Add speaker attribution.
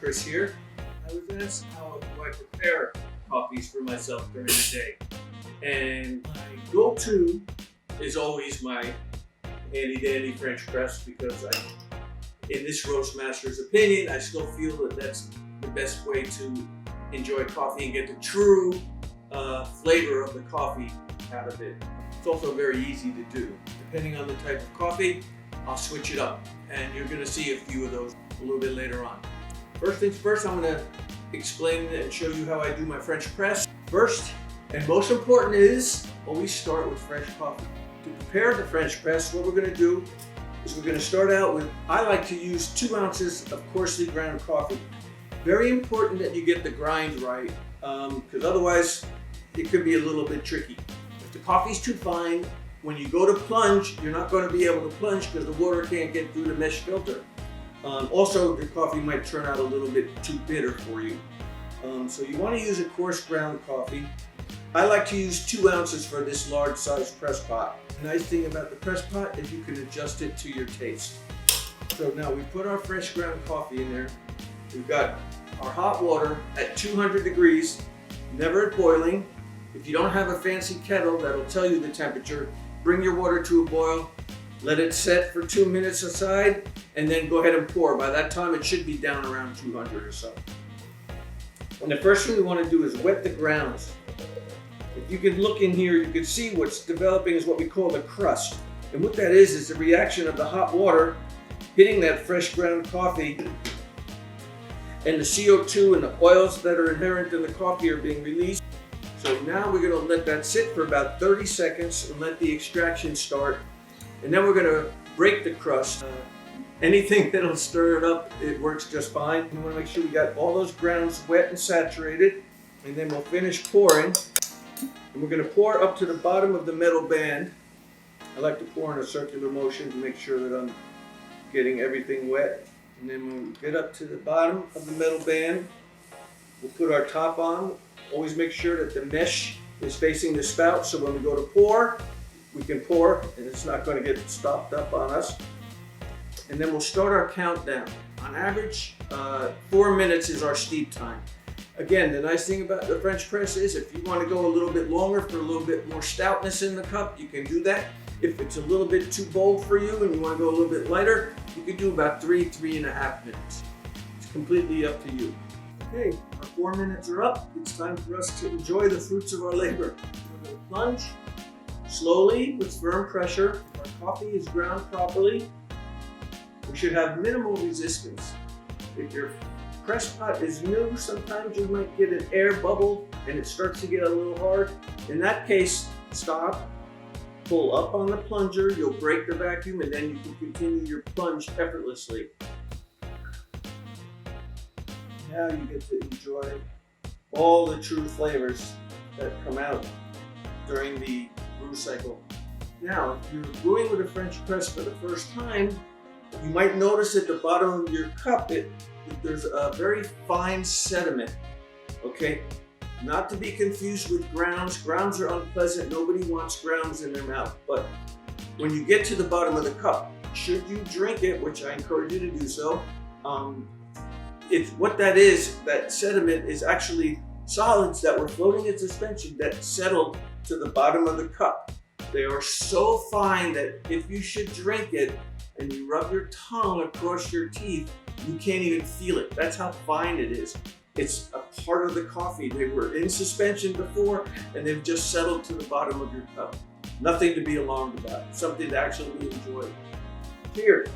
Speaker 1: Chris here. I was asked how do I prepare coffees for myself during the day. And my go-to is always my handy dandy French press, because in this roast master's opinion, I still feel that that's the best way to enjoy coffee and get the true flavor of the coffee out of it. It's also very easy to do. Depending on the type of coffee, I'll switch it up, and you're going to see a few of those a little bit later on. First things first, I'm going to explain and show you how I do my French press. First and most important is always start with fresh coffee. To prepare the French press, what we're going to do is we're going to start out with, I like to use 2 ounces of coarsely ground coffee. Very important that you get the grind right, because otherwise it could be a little bit tricky. If the coffee's too fine, when you go to plunge, you're not going to be able to plunge because the water can't get through the mesh filter. Also, the coffee might turn out a little bit too bitter for you. So you want to use a coarse ground coffee. I like to use 2 ounces for this large size press pot. The nice thing about the press pot is you can adjust it to your taste. So now we put our fresh ground coffee in there. We've got our hot water at 200 degrees, never at boiling. If you don't have a fancy kettle that'll tell you the temperature, bring your water to a boil, let it set for 2 minutes aside, and then go ahead and pour. By that time, it should be down around 200 or so. And the first thing we want to do is wet the grounds. If you can look in here, you can see what's developing is what we call the crust. And what that is the reaction of the hot water hitting that fresh ground coffee, and the CO2 and the oils that are inherent in the coffee are being released. So now we're going to let that sit for about 30 seconds and let the extraction start. And then we're going to break the crust. Anything that'll stir it up, it works just fine. We want to make sure we got all those grounds wet and saturated. And then we'll finish pouring. And we're going to pour up to the bottom of the metal band. I like to pour in a circular motion to make sure that I'm getting everything wet. And then when we get up to the bottom of the metal band, we'll put our top on. Always make sure that the mesh is facing the spout, so when we go to pour, we can pour and it's not going to get stopped up on us. And then we'll start our countdown. On average, 4 minutes is our steep time. Again, the nice thing about the French press is if you want to go a little bit longer for a little bit more stoutness in the cup, you can do that. If it's a little bit too bold for you and you want to go a little bit lighter, you can do about 3.5 minutes. It's completely up to you. Okay, our 4 minutes are up. It's time for us to enjoy the fruits of our labor. We're going to plunge slowly with firm pressure. If our coffee is ground properly, we should have minimal resistance. If your press pot is new, sometimes you might get an air bubble and it starts to get a little hard. In that case, stop, pull up on the plunger, you'll break the vacuum, and then you can continue your plunge effortlessly. Now you get to enjoy all the true flavors that come out during the brew cycle. Now, if you're brewing with a French press for the first time, you might notice at the bottom of your cup there's a very fine sediment, okay? Not to be confused with grounds. Grounds are unpleasant. Nobody wants grounds in their mouth. But when you get to the bottom of the cup, should you drink it, which I encourage you to do so, what that is, that sediment is actually solids that were floating in suspension that settled to the bottom of the cup. They are so fine that if you should drink it and you rub your tongue across your teeth, you can't even feel it. That's how fine it is. It's a part of the coffee. They were in suspension before and they've just settled to the bottom of your cup. Nothing to be alarmed about. Something to actually be enjoyed. Cheers.